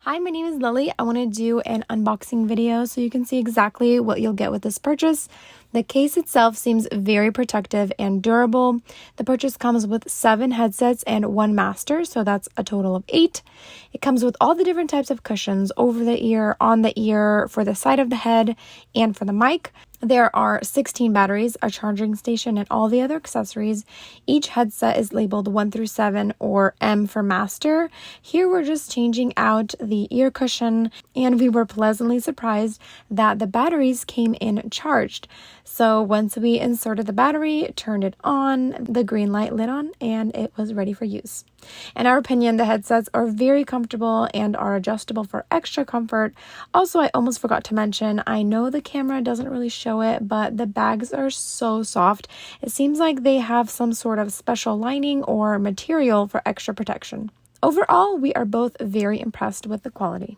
Hi, my name is Lily. I want to do an unboxing video so you can see exactly what you'll get with this purchase. The case itself seems very protective and durable. The purchase comes with 7 headsets and 1 master, so that's a total of 8. It comes with all the different types of cushions over the ear, on the ear, for the side of the head, and for the mic. There are 16 batteries, a charging station, and all the other accessories. Each headset is labeled 1 through 7 or M for master. Here we're just changing out the ear cushion, and we were pleasantly surprised that the batteries came in charged. So once we inserted the battery, turned it on, the green light lit on, and it was ready for use. In our opinion, the headsets are very comfortable and are adjustable for extra comfort. Also, I almost forgot to mention, I know the camera doesn't really show it, but the bags are so soft. It seems like they have some sort of special lining or material for extra protection. Overall, we are both very impressed with the quality.